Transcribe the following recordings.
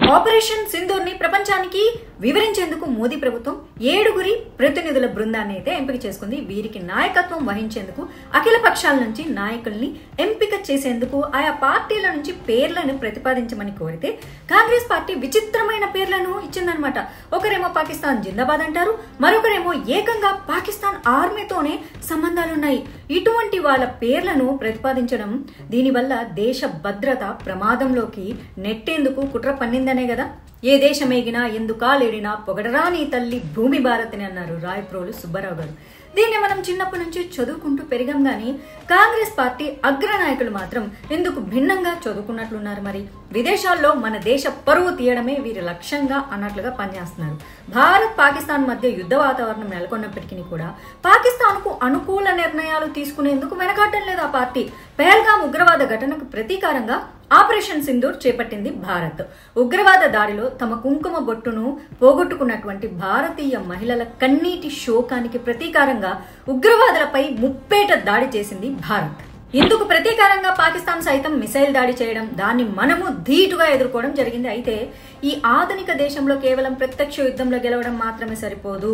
Operation Sindoor ని ప్రపంచానికి వివరించేందుకు మోదీ ప్రభుత్వం 7 ప్రతినిధుల బృందాన్ని అయితే ఎంపిక చేసుకుంది. వీరికి నాయకత్వం వహించేందుకు అఖిల పక్షాల నుంచి నాయకుల్ని ఎంపిక చేసేందుకు ఆయా పార్టీల నుంచి పేర్లను ప్రతిపాదించమని కోరితే కాంగ్రెస్ పార్టీ విచిత్రమైన పేర్లను ఇచ్చిందనమాట. ఒకరేమో పాకిస్తాన్ జిందాబాద్ అంటారు, మరొకరేమో ఏకంగా పాకిస్తాన్ ఆర్మీతోనే సంబంధాలున్నాయి. ఇటువంటి వాళ్ళ పేర్లను ప్రతిపాదించడం దీనివల్ల దేశ భద్రత ప్రమాదంలోకి నెట్టేందుకు కుట్ర పన్నిందనే కదా. ఏ దేశమేగినా ఎందుకాలేడినా పొగడరా నీ తల్లి భూమి భారతిని అన్నారు రాయప్రోలు సుబ్బారావు గారు. దీన్ని మనం చిన్నప్పటి నుంచి చదువుకుంటూ పెరిగాం గానీ కాంగ్రెస్ పార్టీ అగ్రనాయకులు మాత్రం ఎందుకు భిన్నంగా చదువుకున్నట్లున్నారు. మరి విదేశాల్లో మన దేశ పరువు తీయడమే వీరి లక్ష్యంగా అన్నట్లుగా పనిచేస్తున్నారు. భారత్ పాకిస్తాన్ మధ్య యుద్ధ వాతావరణం నెలకొన్నప్పటికీ కూడా పాకిస్తాన్ కు అనుకూల నిర్ణయాలు తీసుకునేందుకు వెనకాడటం లేదు ఆ పార్టీ. పహల్గామ్ ఉగ్రవాద ఘటనకు ప్రతీకారంగా ఆపరేషన్ సింధూర్ చేపట్టింది భారత్. ఉగ్రవాద దాడిలో తమ కుంకుమ బొట్టును పోగొట్టుకున్నటువంటి భారతీయ మహిళల కన్నీటి శోకానికి ప్రతీకారంగా ఉగ్రవాదులపై ముప్పేట దాడి చేసింది భారత్. ఇందుకు ప్రతీకారంగా పాకిస్తాన్ సైతం మిసైల్ దాడి చేయడం, దాన్ని మనము ధీటుగా ఎదుర్కోవడం జరిగింది. అయితే ఈ ఆధునిక దేశంలో కేవలం ప్రత్యక్ష యుద్ధంలో గెలవడం మాత్రమే సరిపోదు,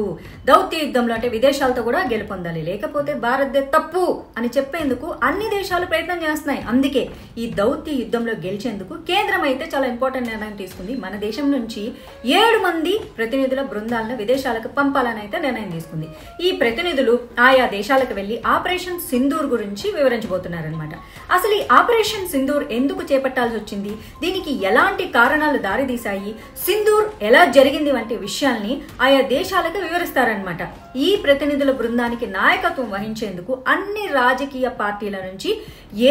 దౌత్య యుద్ధంలో అంటే విదేశాలతో కూడా గెలుపొందాలి. లేకపోతే భారత్దే తప్పు అని చెప్పేందుకు అన్ని దేశాలు ప్రయత్నం చేస్తున్నాయి. అందుకే ఈ దౌత్య యుద్ధంలో గెలిచేందుకు కేంద్రం అయితే చాలా ఇంపార్టెంట్ నిర్ణయం తీసుకుంది. మన దేశం నుంచి 7 ప్రతినిధుల బృందాలను విదేశాలకు పంపాలని అయితే నిర్ణయం తీసుకుంది. ఈ ప్రతినిధులు ఆయా దేశాలకు వెళ్లి ఆపరేషన్ సింధూర్ గురించి వివరించబోతున్నారు. అసలు ఈ ఆపరేషన్ సింధూర్ ఎందుకు చేపట్టాల్సి వచ్చింది, దీనికి ఎలాంటి కారణాలు దారితీశాయి, సింధూర్ ఎలా జరిగింది వంటి విషయాల్ని ఆయా దేశాలకు వివరిస్తారనమాట. ఈ ప్రతినిధుల బృందానికి నాయకత్వం వహించేందుకు అన్ని రాజకీయ పార్టీల నుంచి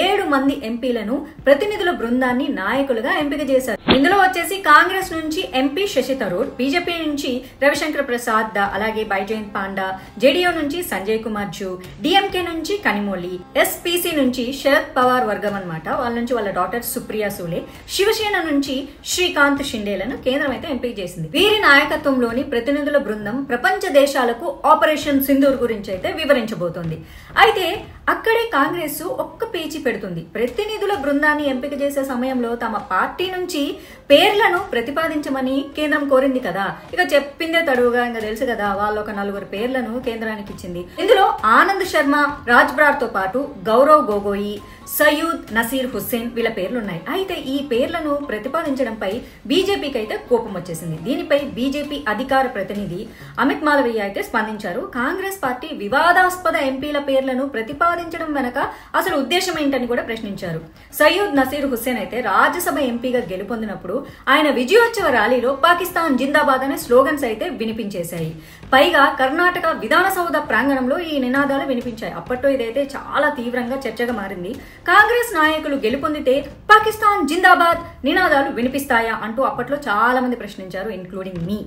7 ఎంపీలను ప్రతినిధుల బృందాన్ని నాయకులుగా ఎంపిక చేశారు. ఇందులో వచ్చేసి కాంగ్రెస్ నుంచి ఎంపీ శశి థరూర్, బీజేపీ నుంచి రవిశంకర్ ప్రసాద్, అలాగే బైజయంత్ పాండా, జేడీయూ నుంచి సంజయ్ కుమార్ జూ, డిఎంకే నుంచి కనిమొళి, ఎస్పీసీ నుంచి శరద్ పవార్ వర్గం అనమాట. వాళ్ళ నుంచి వాళ్ళ డాటర్ సుప్రియా సూలే, శివసేన నుంచి శ్రీకాంత్ షిండేలను కేంద్రం అయితే ఎంపిక చేసింది. వీరి నాయకత్వంలోని ప్రతినిధుల బృందం ప్రపంచ దేశాలకు ఆపరేషన్ సింధూర్ గురించి అయితే వివరించబోతోంది. అయితే అక్కడే కాంగ్రెస్ ఒక్క పేచీ పెడుతుంది. ప్రతినిధుల బృందాన్ని ఎంపిక చేసే సమయంలో తమ పార్టీ నుంచి పేర్లను ప్రతిపాదించమని కేంద్రం కోరింది కదా. ఇక చెప్పిందే తడువుగా ఇంకా తెలుసు కదా, వాళ్ళు ఒక 4 పేర్లను కేంద్రానికి ఇచ్చింది. ఇందులో ఆనంద్ శర్మ, రాజ్ బ్రార్ తో పాటు గౌరవ్ గొగోయి, సయ్యూద్ నసీర్ హుస్సేన్ వీళ్ళ పేర్లున్నాయి. అయితే ఈ పేర్లను ప్రతిపాదించడంపై బీజేపీకి అయితే కోపం వచ్చేసింది. దీనిపై బీజేపీ అధికార ప్రతినిధి అమిత్ మాలవీయ అయితే స్పందించారు. కాంగ్రెస్ పార్టీ వివాదాస్పద ఎంపీల పేర్లను ప్రతిపాదించడం వెనక అసలు ఉద్దేశం ఏంటని కూడా ప్రశ్నించారు. సయ్యూద్ నసీర్ హుస్సేన్ అయితే రాజ్యసభ ఎంపీగా గెలుపొందినప్పుడు ఆయన విజయోత్సవ ర్యాలీలో పాకిస్తాన్ జిందాబాద్ అనే స్లోగన్స్ అయితే వినిపించేశాయి. పైగా కర్ణాటక విధానసౌధ ప్రాంగణంలో ఈ నినాదాలు వినిపించాయి. అప్పట్లో ఇదైతే చాలా తీవ్రంగా చర్చగా మారింది. కాంగ్రెస్ నాయకులు గెలుపొందితే పాకిస్తాన్ జిందాబాద్ నినాదాలు వినిపిస్తాయా అంటూ అప్పట్లో చాలా మంది ప్రశ్నించారు, ఇన్క్లూడింగ్ మీ.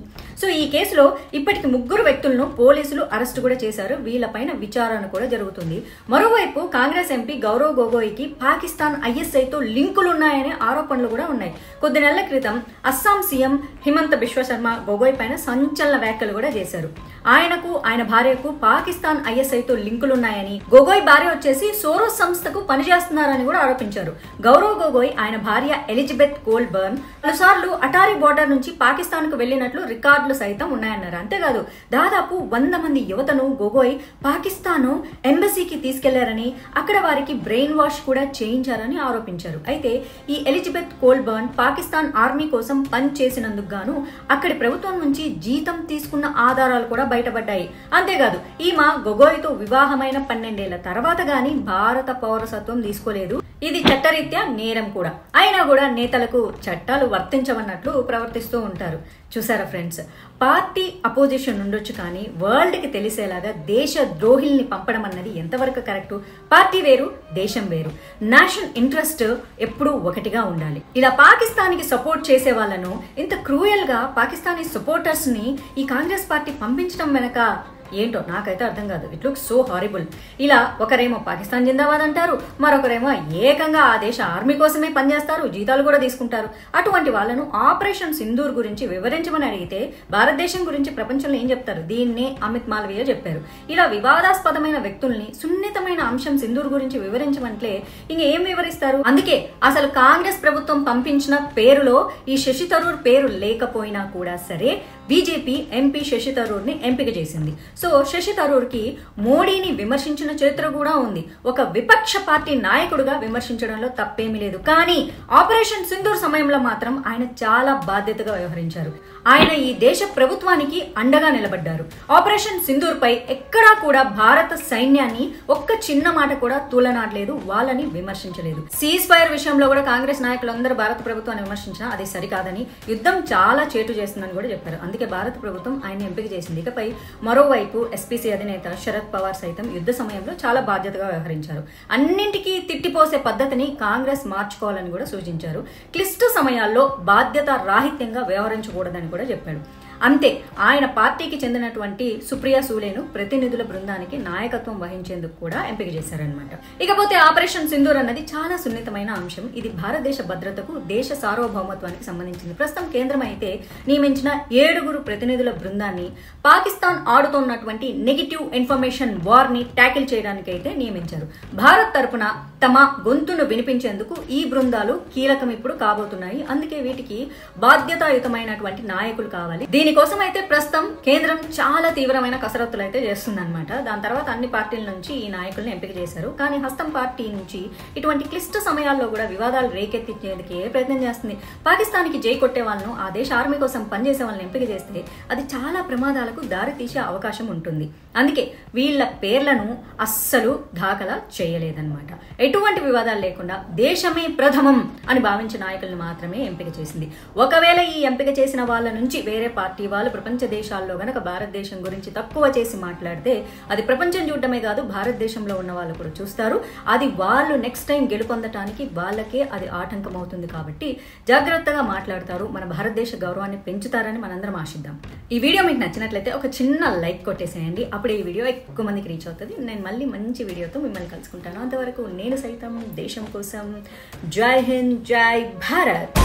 సో ఈ కేసులో ఇప్పటికి 3 వ్యక్తులను పోలీసులు అరెస్టు కూడా చేశారు. వీళ్ళపైన విచారణ కూడా జరుగుతుంది. మరోవైపు కాంగ్రెస్ ఎంపీ గౌరవ్ గొగోయికి పాకిస్తాన్ ఐఎస్ఐతో లింకులున్నాయనే ఆరోపణలు కూడా ఉన్నాయి. కొద్ది నెలల క్రితం అస్సాం సీఎం హిమంత బిశ్వ శర్మ గొగోయ్ పైన సంచలన వ్యాఖ్యలు కూడా చేశారు. ఆయనకు ఆయన భార్యకు పాకిస్తాన్ ఐఎస్ఐతో లింకులున్నాయని, గొగోయ్ భార్య వచ్చేసి సోరోస్ సంస్థకు పనిచేస్తున్నారని కూడా ఆరోపించారు. గౌరవ్ గొగోయ్ ఆయన భార్య ఎలిజబెత్ కోల్బర్న్ పలుసార్లు అటారీ బోర్డర్ నుంచి పాకిస్తాన్ కు వెళ్లినట్లు రికార్డులు సైతం ఉన్నాయన్నారు. అంతేకాదు దాదాపు 100 మంది యువతను గొగోయ్ పాకిస్తాన్ ఎంబసీకి తీసుకెళ్లారని, అక్కడ వారికి బ్రెయిన్ వాష్ కూడా చేయించారని ఆరోపించారు. అయితే ఈ ఎలిజబెత్ కోల్బర్న్ పాకిస్తాన్ ఆర్మీ కోసం పని చేసినందుకు గాను అక్కడి ప్రభుత్వం నుంచి జీతం తీసుకున్న ఆధారాలు కూడా బయటపడ్డాయి. అంతేకాదు ఈమె గొగోయ్తో వివాహమైన 12 ఏళ్ల తర్వాత గాని భారత పౌరసత్వం తీసుకోలేదు. ఇది చట్టరీత్యా నేరం కూడా. అయినా కూడా నేతలకు చట్టాలు వర్తించవన్నట్లు ప్రవర్తిస్తూ ఉంటారు. చూసారా ఫ్రెండ్స్, పార్టీ అపోజిషన్ ఉండొచ్చు కానీ వరల్డ్ కి తెలిసేలాగా దేశ ద్రోహిల్ని పంపడం అన్నది ఎంతవరకు కరెక్ట్? పార్టీ వేరు, దేశం వేరు. నేషనల్ ఇంట్రెస్ట్ ఎప్పుడూ ఒకటిగా ఉండాలి. ఇలా పాకిస్తాన్ కి సపోర్ట్ చేసే వాళ్ళను ఇంత క్రూయల్ గా పాకిస్తానీ సపోర్టర్స్ ని ఈ కాంగ్రెస్ పార్టీ పంపించడం వెనక ఏంటో నాకైతే అర్థం కాదు. It looks so horrible. ఇలా ఒకరేమో పాకిస్తాన్ జిందాబాద్ అంటారు, మరొకరేమో ఏకంగా ఆ దేశ ఆర్మీ కోసమే పనిచేస్తారు, జీతాలు కూడా తీసుకుంటారు. అటువంటి వాళ్ళను ఆపరేషన్ సింధూర్ గురించి వివరించమని అడిగితే భారతదేశం గురించి ప్రపంచంలో ఏం చెప్తారు? దీన్నే అమిత్ మాల్వీయ చెప్పారు. ఇలా వివాదాస్పదమైన వ్యక్తుల్ని సున్నితమైన అంశం సింధూర్ గురించి వివరించమంటే ఇంకేం వివరిస్తారు? అందుకే అసలు కాంగ్రెస్ ప్రభుత్వం పంపించిన పేరులో ఈ శశి థరూర్ పేరు లేకపోయినా కూడా సరే బీజేపీ ఎంపీ శశి థరూర్ ని ఎంపిక చేసింది. సో శశి థరూర్ కి మోడీని విమర్శించిన చరిత్ర కూడా ఉంది. ఒక విపక్ష పార్టీ నాయకుడుగా విమర్శించడంలో తప్పేమీ లేదు. కానీ ఆపరేషన్ సింధూర్ సమయంలో మాత్రం ఆయన చాలా బాధ్యతగా వ్యవహరించారు. ఆయన ఈ దేశ ప్రభుత్వానికి అండగా నిలబడ్డారు. ఆపరేషన్ సింధూర్ పై ఎక్కడా కూడా భారత సైన్యాన్ని ఒక్క చిన్న మాట కూడా తూలనాడలేదు, వాళ్ళని విమర్శించలేదు. సీజ్ ఫైర్ విషయంలో కూడా కాంగ్రెస్ నాయకులందరూ భారత ప్రభుత్వాన్ని విమర్శించినా అది సరికాదని, యుద్ధం చాలా చేటు చేస్తుందని కూడా చెప్పారు. అందుకే భారత ప్రభుత్వం ఆయన ఎంపిక చేసింది. ఇకపై మరోవైపు ఎస్పీసీ అధినేత శరద్ పవార్ సైతం యుద్ధ సమయంలో చాలా బాధ్యతగా వ్యవహరించారు. అన్నింటికీ తిట్టిపోసే పద్ధతిని కాంగ్రెస్ మార్చుకోవాలని కూడా సూచించారు. క్లిష్ట సమయాల్లో బాధ్యత రాహిత్యంగా వ్యవహరించకూడదని కూడా చెప్పాడు. అంతే, ఆయన పార్టీకి చెందినటువంటి సుప్రియా సూలేను ప్రతినిధుల బృందానికి నాయకత్వం వహించేందుకు కూడా ఎంపిక చేశారనమాట. ఇకపోతే ఆపరేషన్ సింధూర్ అన్నది చాలా సున్నితమైన అంశం. ఇది భారతదేశ భద్రతకు, దేశ సార్వభౌమత్వానికి సంబంధించింది. ప్రస్తుతం కేంద్రం అయితే నియమించిన 7 ప్రతినిధుల బృందాన్ని పాకిస్తాన్ ఆడుతున్నటువంటి నెగిటివ్ ఇన్ఫర్మేషన్ వార్ ని ట్యాకిల్ చేయడానికి అయితే నియమించారు. భారత్ తరపున తమ గొంతును వినిపించేందుకు ఈ బృందాలు కీలకం ఇప్పుడు కాబోతున్నాయి. అందుకే వీటికి బాధ్యతాయుతమైనటువంటి నాయకులు కావాలి. దీనికోసం అయితే ప్రస్తుతం కేంద్రం చాలా తీవ్రమైన కసరత్తులు అయితే చేస్తుందన్నమాట. దాని తర్వాత అన్ని పార్టీల నుంచి ఈ నాయకులను ఎంపిక చేశారు. కానీ హస్తం పార్టీ నుంచి ఇటువంటి క్లిష్ట సమయాల్లో కూడా వివాదాలు రేకెత్తించేందుకు ఏ ప్రయత్నం చేస్తుంది? పాకిస్తాన్కి జై కొట్టే వాళ్ళను, ఆ దేశ ఆర్మీ కోసం పనిచేసే వాళ్ళని ఎంపిక చేస్తే అది చాలా ప్రమాదాలకు దారి తీసే అవకాశం ఉంటుంది. అందుకే వీళ్ళ పేర్లను అస్సలు దాఖలా చేయలేదన్నమాట. ఎటువంటి వివాదాలు లేకుండా దేశమే ప్రథమం అని భావించిన నాయకులను మాత్రమే ఎంపిక చేసింది. ఒకవేళ ఈ ఎంపిక చేసిన వాళ్ళ నుంచి వేరే పార్టీ వాళ్ళు ప్రపంచ దేశాల్లో గనక భారతదేశం గురించి తక్కువ చేసి మాట్లాడితే అది ప్రపంచం చూడటమే కాదు, భారతదేశంలో ఉన్న వాళ్ళు కూడా చూస్తారు. అది వాళ్ళు నెక్స్ట్ టైం గెలుపొందటానికి వాళ్ళకే అది ఆటంకం అవుతుంది. కాబట్టి జాగ్రత్తగా మాట్లాడతారు, మన భారతదేశ గౌరవాన్ని పెంచుతారని మనందరం ఆశిద్దాం. ఈ వీడియో మీకు నచ్చినట్లయితే ఒక చిన్న లైక్ కొట్టేసేయండి. అప్పుడే ఈ వీడియో ఎక్కువ మందికి రీచ్ అవుతుంది. నేను మళ్ళీ మంచి వీడియోతో మిమ్మల్ని కలుసుకుంటాను. అంతవరకు నేను సైతం దేశం కోసం. జై హింద్, జై భారత్.